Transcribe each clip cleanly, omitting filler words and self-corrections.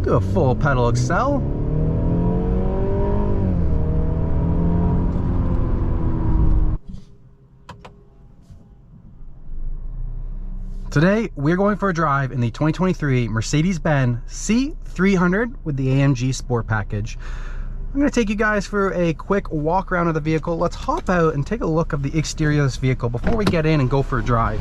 Do a full pedal accel. Today, we're going for a drive in the 2023 Mercedes-Benz C300 with the AMG Sport Package. I'm going to take you guys for a quick walk around of the vehicle. Let's hop out and take a look of the exterior of this vehicle before we get in and go for a drive.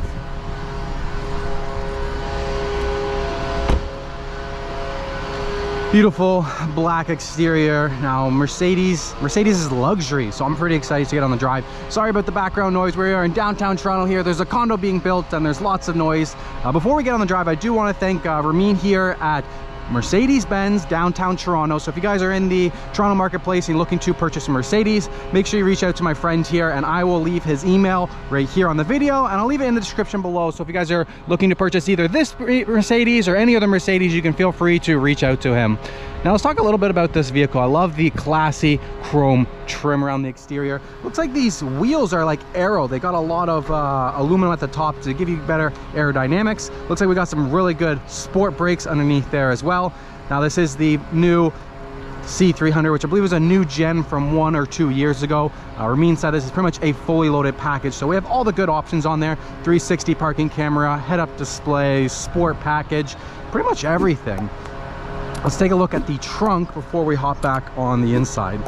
Beautiful black exterior. Now Mercedes is luxury, so I'm pretty excited to get on the drive. Sorry about the background noise. We are in downtown Toronto here. There's a condo being built and there's lots of noise. Before we get on the drive, I do want to thank Ramin here at Mercedes Benz Downtown Toronto. So if you guys are in the Toronto marketplace and looking to purchase a Mercedes, make sure you reach out to my friend here, and I will leave his email right here on the video, and I'll leave it in the description below. So if you guys are looking to purchase either this Mercedes or any other Mercedes, you can feel free to reach out to him. Now let's talk a little bit about this vehicle. I love the classy chrome trim around the exterior. Looks like these wheels are like aero. They got a lot of aluminum at the top to give you better aerodynamics. Looks like we got some really good sport brakes underneath there as well. Now this is the new C300, which I believe was a new gen from 1 or 2 years ago. Ramin said this is pretty much a fully loaded package, so we have all the good options on there. 360 parking camera, head-up display, sport package, pretty much everything. Let's take a look at the trunk before we hop back on the inside.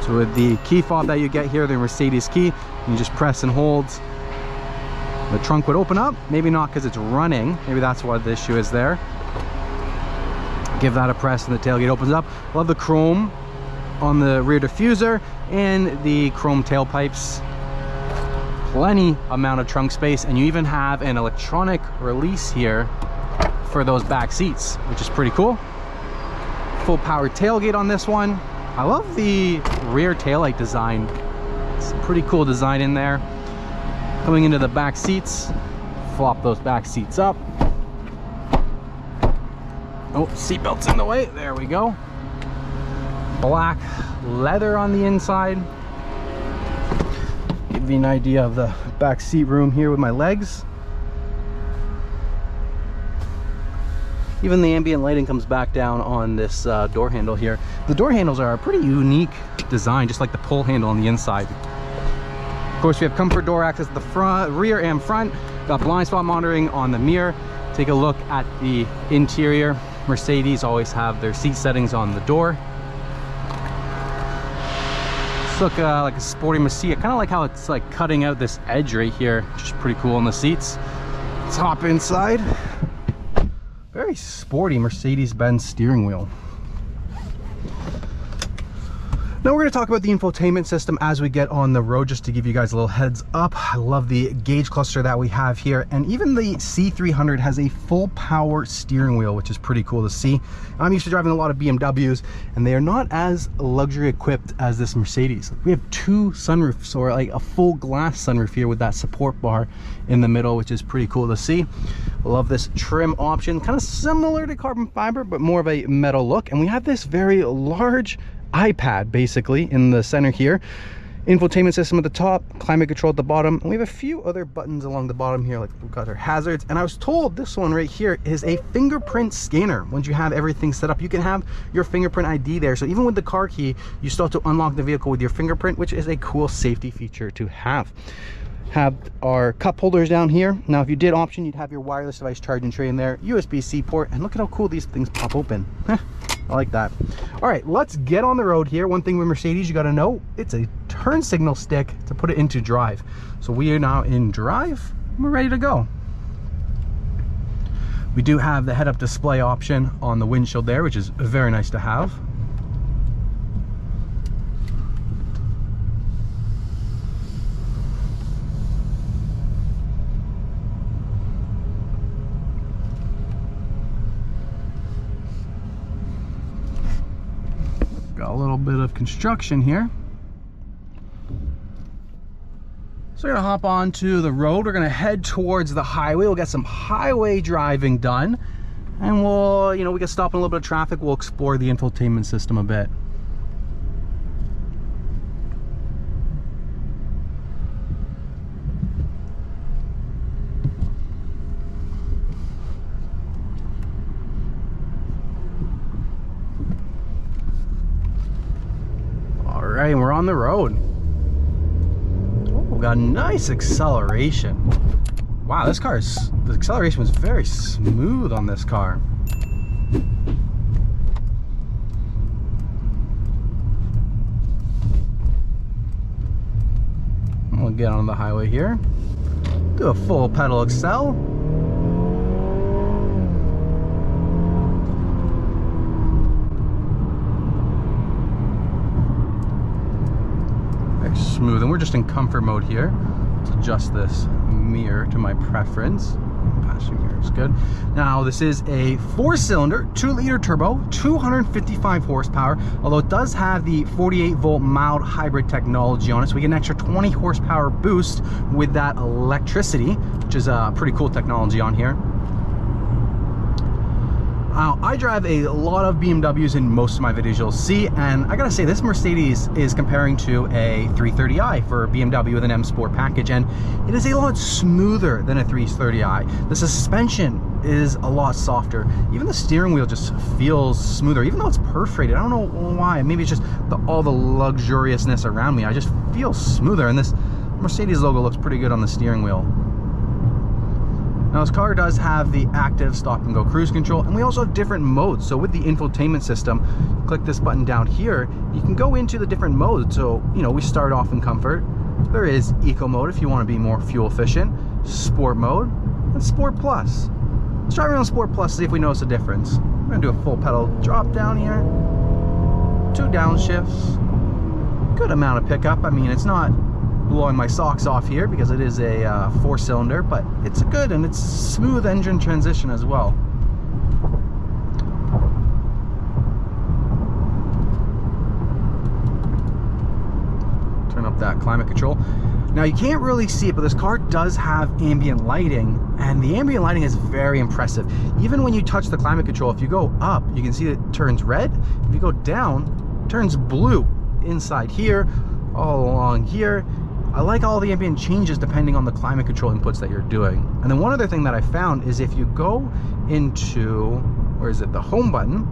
So with the key fob that you get here, the Mercedes key, you just press and hold. The trunk would open up, maybe not because it's running. Maybe that's what the issue is there. Give that a press and the tailgate opens up. Love the chrome on the rear diffuser and the chrome tailpipes. Plenty amount of trunk space, and you even have an electronic release here for those back seats, which is pretty cool. Full power tailgate on this one. I love the rear taillight design. It's a pretty cool design in there. Coming into the back seats, flop those back seats up. Oh, seatbelt's in the way. There we go. Black leather on the inside. Give you an idea of the back seat room here with my legs. Even the ambient lighting comes back down on this door handle here. The door handles are a pretty unique design, just like the pull handle on the inside. Of course, we have comfort door access at the front, rear and front. Got blind spot monitoring on the mirror. Take a look at the interior. Mercedes always have their seat settings on the door. It's look like a sporty Mercedes. I kind of like how it's like cutting out this edge right here, which is pretty cool on the seats. Let's hop inside. Very sporty Mercedes-Benz steering wheel. Now we're going to talk about the infotainment system as we get on the road, just to give you guys a little heads up. I love the gauge cluster that we have here, and even the C300 has a full power steering wheel, which is pretty cool to see. I'm used to driving a lot of BMWs, and they are not as luxury equipped as this Mercedes. We have 2 sunroofs, or like a full glass sunroof here with that support bar in the middle, which is pretty cool to see. Love this trim option, kind of similar to carbon fiber, but more of a metal look. And we have this very large iPad basically in the center here. Infotainment system at the top, climate control at the bottom, and we have a few other buttons along the bottom here, like we've got our hazards. And I was told this one right here is a fingerprint scanner. Once you have everything set up, you can have your fingerprint ID there, so even with the car key, you still have to unlock the vehicle with your fingerprint, which is a cool safety feature to have. Have our cup holders down here. Now if you did option, you'd have your wireless device charging tray in there, USB-C port, and look at how cool these things pop open. I like that. All right, let's get on the road here. One thing with Mercedes you got to know, it's a turn signal stick to put it into drive. So we are now in drive, we're ready to go. We do have the head-up display option on the windshield there, which is very nice to have. Got a little bit of construction here. So we're gonna hop onto the road. We're gonna head towards the highway. We'll get some highway driving done, and we'll, we can stop in a little bit of traffic. We'll explore the infotainment system a bit. on the road. Oh, we got nice acceleration. Wow, this car is, the acceleration was very smooth on this car. We'll get on the highway here. Do a full pedal accel. Very smooth, and we're just in comfort mode here. Let's adjust this mirror to my preference. Passenger mirror is good. Now this is a 4-cylinder, 2-liter turbo, 255 horsepower, although it does have the 48-volt mild hybrid technology on it, so we get an extra 20 horsepower boost with that electricity, which is a pretty cool technology on here. I drive a lot of BMWs in most of my videos you'll see, and I gotta say, this Mercedes is comparing to a 330i for BMW with an M Sport package, and it is a lot smoother than a 330i. The suspension is a lot softer. Even the steering wheel just feels smoother, even though it's perforated. I don't know why. Maybe it's just all the luxuriousness around me. I just feel smoother, and this Mercedes logo looks pretty good on the steering wheel. Now this car does have the active stop and go cruise control, and we also have different modes. So with the infotainment system, click this button down here, you can go into the different modes. So, you know, we start off in comfort. There is eco mode if you want to be more fuel efficient, sport mode, and sport plus. Let's try around sport plus, see if we notice a difference. We're gonna do a full pedal drop down here, 2 downshifts, good amount of pickup. I mean, it's not blowing my socks off here because it is a 4-cylinder, but it's good, and it's smooth engine transition as well. Turn up that climate control. Now you can't really see it, but this car does have ambient lighting, and the ambient lighting is very impressive. Even when you touch the climate control, if you go up, you can see that it turns red. If you go down, it turns blue inside here, all along here. I like all the ambient changes depending on the climate control inputs that you're doing. And then one other thing that I found is if you go into, where is it, the home button,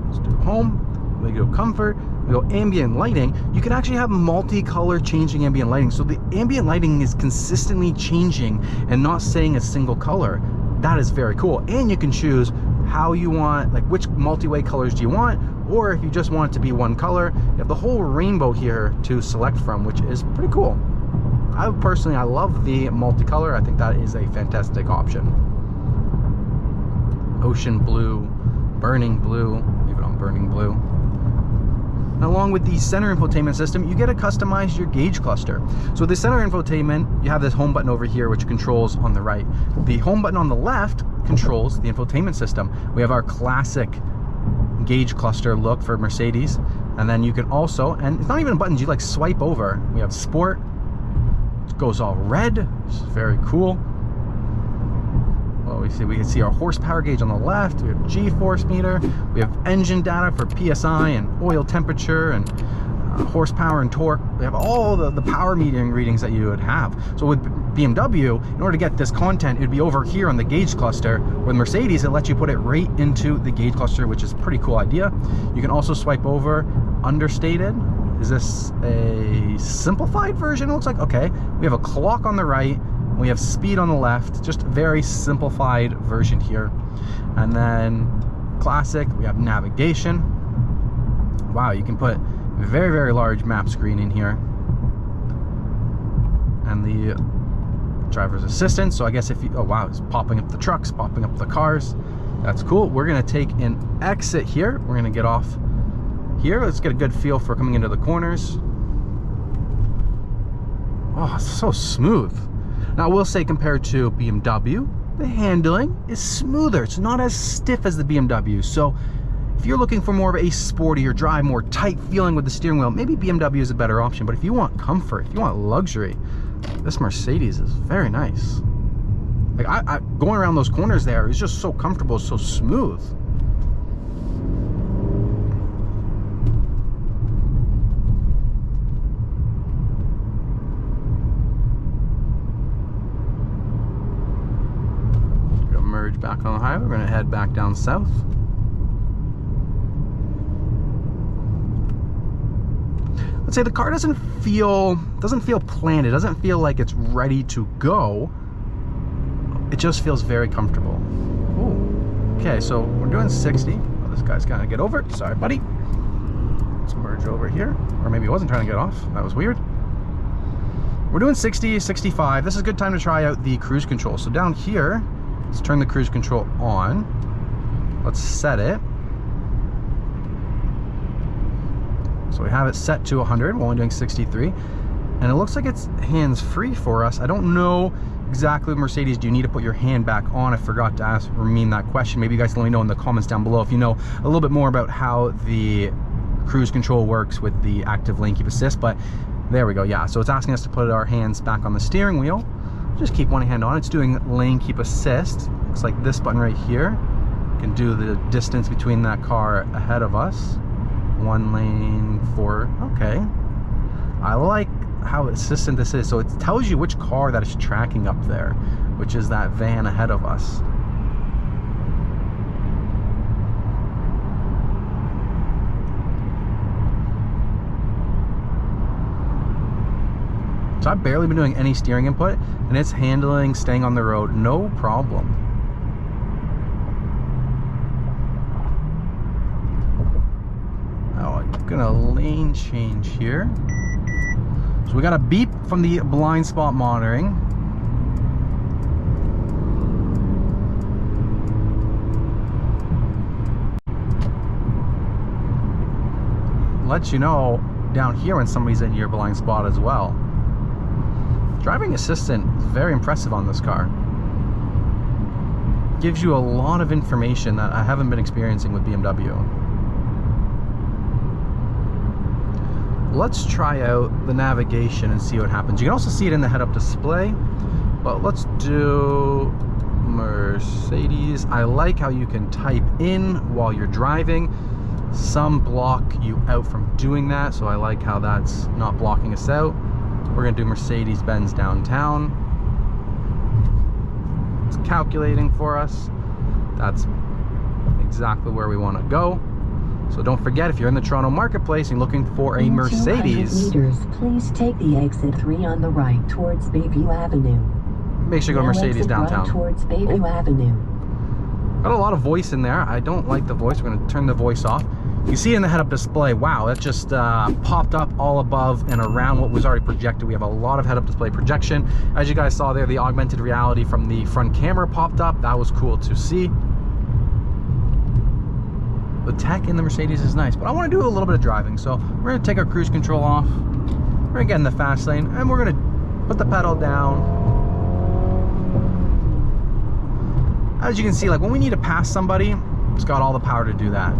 let's do home, we go comfort, we go ambient lighting, you can actually have multicolor changing ambient lighting. So the ambient lighting is consistently changing and not staying a single color. That is very cool. And you can choose how you want, like which multi-way colors do you want, or if you just want it to be one color, you have the whole rainbow here to select from, which is pretty cool. I personally love the multicolor. I think that is a fantastic option. Ocean blue, burning blue, leave it on burning blue. And along with the center infotainment system, you get to customize your gauge cluster. So the center infotainment, you have this home button over here, which controls on the right. The home button on the left controls the infotainment system. We have our classic gauge cluster look for Mercedes, and then you can also, and it's not even buttons, you like swipe over. We have sport, it goes all red, which is very cool. Well, we can see our horsepower gauge on the left, we have G-force meter, we have engine data for PSI and oil temperature and horsepower and torque. We have all the power metering readings that you would have. So with BMW, in order to get this content, it'd be over here on the gauge cluster. With Mercedes, it lets you put it right into the gauge cluster, which is a pretty cool idea. You can also swipe over understated. Is this a simplified version? It looks like, okay. We have a clock on the right, we have speed on the left, just a very simplified version here. And then classic, we have navigation. Wow, you can put very, very large map screen in here. And the driver's assistant, so I guess if you, oh wow, it's popping up the trucks, popping up the cars. That's cool. We're gonna take an exit here. We're gonna get off here. Let's get a good feel for coming into the corners. Oh, it's so smooth. Now I will say, compared to BMW, the handling is smoother. It's not as stiff as the BMW. So if you're looking for more of a sportier drive, more tight feeling with the steering wheel, maybe BMW is a better option. But if you want comfort, if you want luxury, this Mercedes is very nice. Like I going around those corners there is just so comfortable, so smooth. Gonna merge back on the highway. We're gonna head back down south. let's say the car doesn't feel planned. It doesn't feel like it's ready to go. It just feels very comfortable. Ooh. Okay, so we're doing 60. Oh, this guy's gonna get over. Sorry, buddy. Let's merge over here. Or maybe he wasn't trying to get off. That was weird. We're doing 60, 65. This is a good time to try out the cruise control. So down here, let's turn the cruise control on. Let's set it. So we have it set to 100 while we're doing 63. And it looks like it's hands-free for us. I don't know exactly with Mercedes, do you need to put your hand back on? I forgot to ask Ramin that question. Maybe you guys let me know in the comments down below if you know a little bit more about how the cruise control works with the active lane keep assist. But there we go. Yeah, so it's asking us to put our hands back on the steering wheel. Just keep one hand on. It's doing lane keep assist. Looks like this button right here can do the distance between that car ahead of us. One lane for, okay. I like how assistant this is. So it tells you which car that is tracking up there, which is that van ahead of us. So I've barely been doing any steering input, and it's handling staying on the road no problem. Now I'm gonna lane change here. So we got a beep from the blind spot monitoring. Lets you know down here when somebody's in your blind spot as well. Driving assistant is very impressive on this car. Gives you a lot of information that I haven't been experiencing with BMW. Let's try out the navigation and see what happens. You can also see it in the head-up display, but let's do Mercedes. I like how you can type in while you're driving. Some block you out from doing that, so I like how that's not blocking us out. We're gonna do Mercedes Benz Downtown. It's calculating for us. That's exactly where we want to go. So don't forget, if you're in the Toronto marketplace and looking for a Mercedes, 200 meters, please take the exit 3 on the right towards Bayview Avenue. Make sure you go to Mercedes Downtown. Right towards Bayview Avenue. Got a lot of voice in there. I don't like the voice. We're going to turn the voice off. You see in the head-up display, wow, that just popped up all above and around what was already projected. We have a lot of head-up display projection. As you guys saw there, the augmented reality from the front camera popped up. That was cool to see. The tech in the Mercedes is nice, but I want to do a little bit of driving. So we're going to take our cruise control off. We're going to get in the fast lane, and we're going to put the pedal down. As you can see, like when we need to pass somebody, it's got all the power to do that.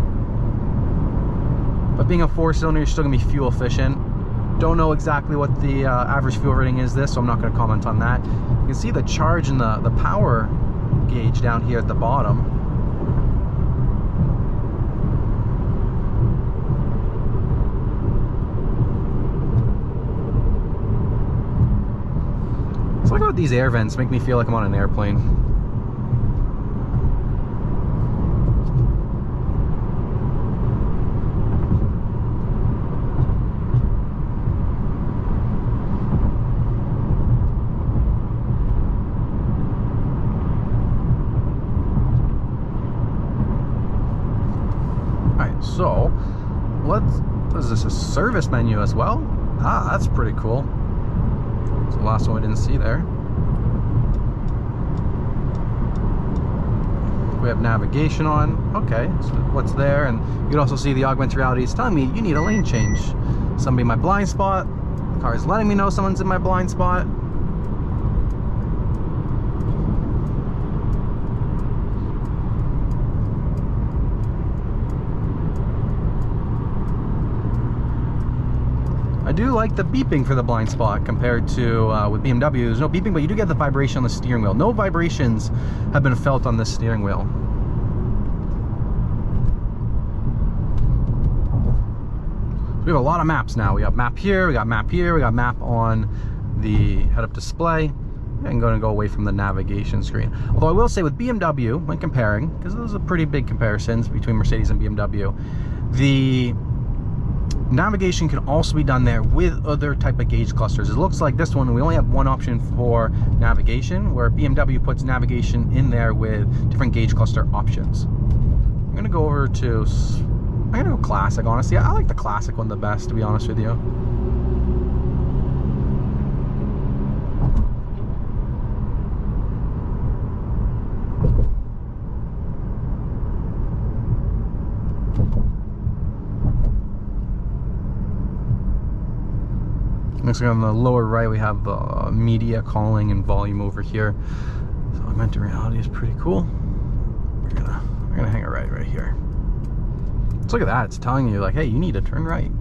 But being a 4-cylinder, you're still going to be fuel efficient. Don't know exactly what the average fuel rating is this, so I'm not going to comment on that. You can see the charge and the power gauge down here at the bottom. Something about these air vents make me feel like I'm on an airplane. Alright, so what is this, a service menu as well? Ah, that's pretty cool. It's the last one we didn't see there. We have navigation on. Okay, so what's there? And you can also see the augmented reality is telling me you need a lane change. Somebody in my blind spot. The car is letting me know someone's in my blind spot. I do like the beeping for the blind spot compared to with BMW. There's no beeping, but you do get the vibration on the steering wheel. No vibrations have been felt on this steering wheel. So we have a lot of maps now. We got map here, we got map here, we got map on the head-up display. I'm going to go away from the navigation screen. Although I will say with BMW, when comparing, because those are pretty big comparisons between Mercedes and BMW, the Navigation can also be done there with other type of gauge clusters. It looks like this one, we only have one option for navigation, where BMW puts navigation in there with different gauge cluster options. I'm gonna go over to, I'm gonna go classic, honestly. I like the classic one the best, to be honest with you. Looks like on the lower right we have media calling and volume over here. So augmented reality is pretty cool. We're gonna hang a right here. Let's look at that. It's telling you like, hey, you need to turn right.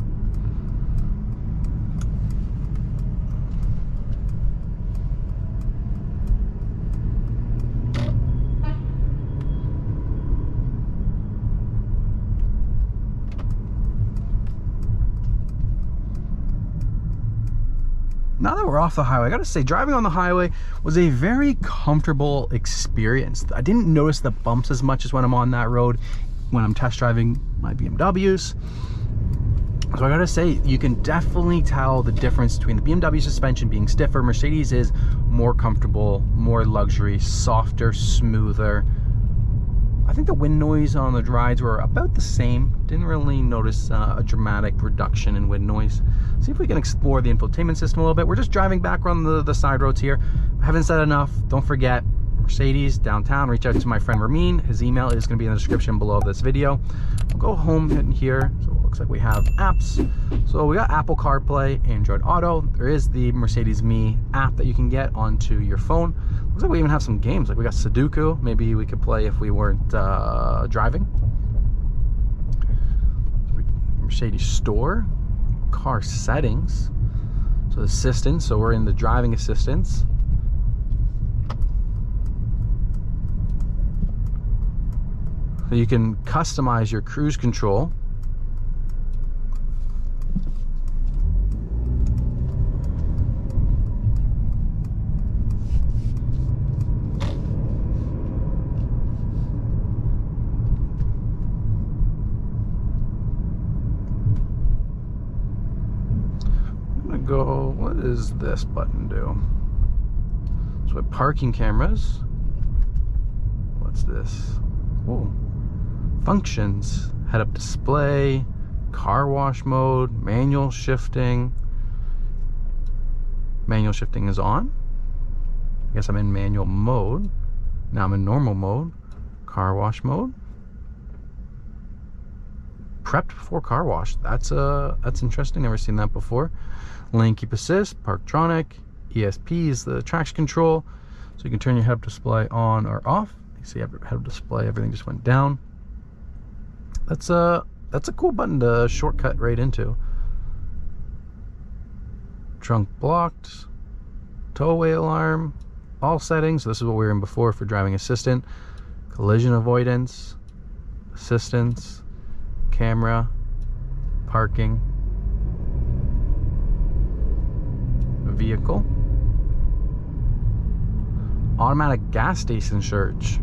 Now that we're off the highway, I gotta say, driving on the highway was a very comfortable experience. I didn't notice the bumps as much as when I'm on that road, when I'm test driving my BMWs. So I gotta say, you can definitely tell the difference between the BMW suspension being stiffer. Mercedes is more comfortable, more luxury, softer, smoother. I think the wind noise on the rides were about the same. Didn't really notice a dramatic reduction in wind noise. See if we can explore the infotainment system a little bit. We're just driving back on the side roads here. I haven't said enough. Don't forget, Mercedes Downtown. Reach out to my friend Ramin. His email is going to be in the description below this video. We'll go home in here. So it looks like we have apps. So we got Apple CarPlay, Android Auto. There is the Mercedes Me app that you can get onto your phone. Looks like we even have some games. Like we got Sudoku. Maybe we could play if we weren't driving. Mercedes Store. Car settings. So assistance. So we're in the driving assistance. So you can customize your cruise control. I'm gonna go, what does this button do? So with parking cameras, what's this? Oh. Functions, head-up display, car wash mode, manual shifting. Manual shifting is on. I guess I'm in manual mode. Now I'm in normal mode. Car wash mode. Prepped before car wash. That's interesting. Never seen that before. Lane keep assist, Parktronic, ESP is the traction control. So you can turn your head-up display on or off. You see head-up display, everything just went down. That's a cool button to shortcut right into. Trunk blocked, towaway alarm, all settings. So this is what we were in before for driving assistant. Collision avoidance, assistance, camera, parking, vehicle, automatic gas station search.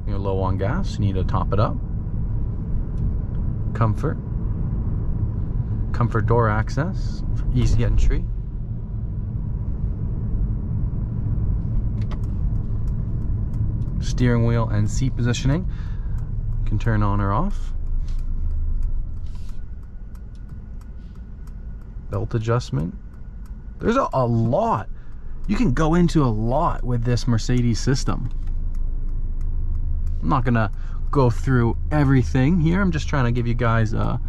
You're low on gas, you need to top it up. Comfort door access for easy entry. Steering wheel and seat positioning, you can turn on or off. Belt adjustment. There's a lot. You can go into a lot with this Mercedes system. I'm not gonna go through everything here. I'm just trying to give you guys a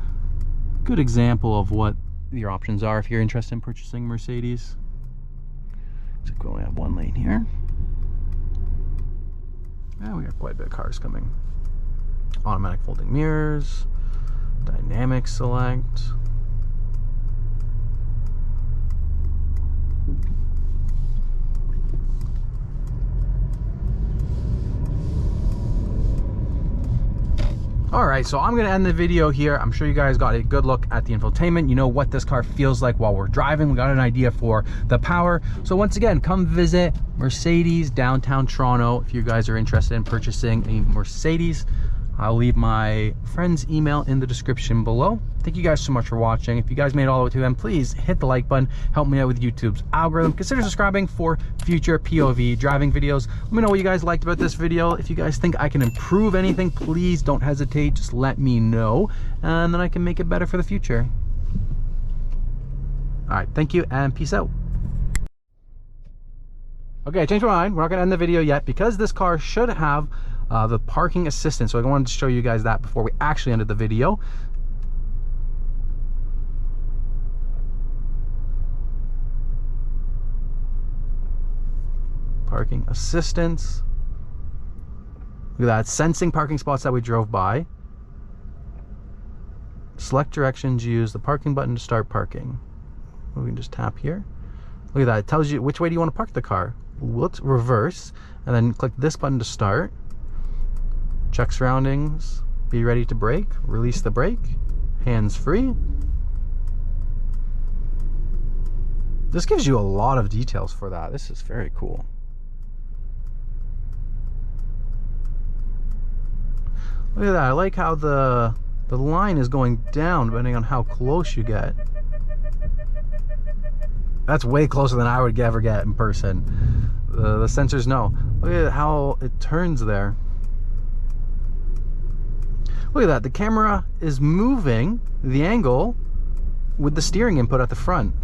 good example of what your options are if you're interested in purchasing Mercedes. So we only have one lane here. Yeah, we got quite a bit of cars coming. Automatic folding mirrors, dynamic select. Alright, so I'm going to end the video here. I'm sure you guys got a good look at the infotainment. You know what this car feels like while we're driving. We got an idea for the power. So once again, come visit Mercedes Downtown Toronto if you guys are interested in purchasing a Mercedes. I'll leave my friend's email in the description below. Thank you guys so much for watching. If you guys made it all the way to the end, please hit the like button. Help me out with YouTube's algorithm. Consider subscribing for future POV driving videos. Let me know what you guys liked about this video. If you guys think I can improve anything, please don't hesitate. Just let me know, and then I can make it better for the future. All right, thank you, and peace out. Okay, I changed my mind. We're not gonna end the video yet because this car should have the parking assistant. So I wanted to show you guys that before we actually ended the video. Parking assistance. Look at that, sensing parking spots that we drove by. Select directions, use the parking button to start parking. We can just tap here. Look at that, it tells you which way do you want to park the car. Let's reverse and then click this button to start. Check surroundings, be ready to brake, release the brake, hands free. This gives you a lot of details for that. This is very cool. Look at that, I like how the line is going down depending on how close you get. That's way closer than I would ever get in person. The sensors know. Look at how it turns there. Look at that, the camera is moving the angle with the steering input at the front.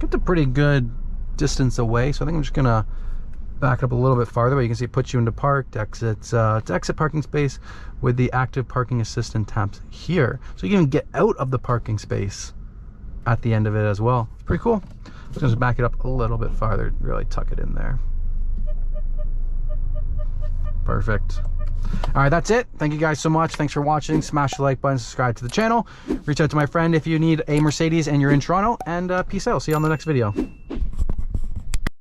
Kept a pretty good distance away, so I think I'm just gonna back up a little bit farther, but you can see it puts you into parked exits to exit parking space with the active parking assistant taps here, so you can even get out of the parking space at the end of it as well. It's pretty cool. I'm just back it up a little bit farther, really tuck it in there. Perfect. All right, that's it. Thank you guys so much. Thanks for watching. Smash the like button, subscribe to the channel, reach out to my friend if you need a Mercedes and you're in Toronto, and peace out. See you on the next video.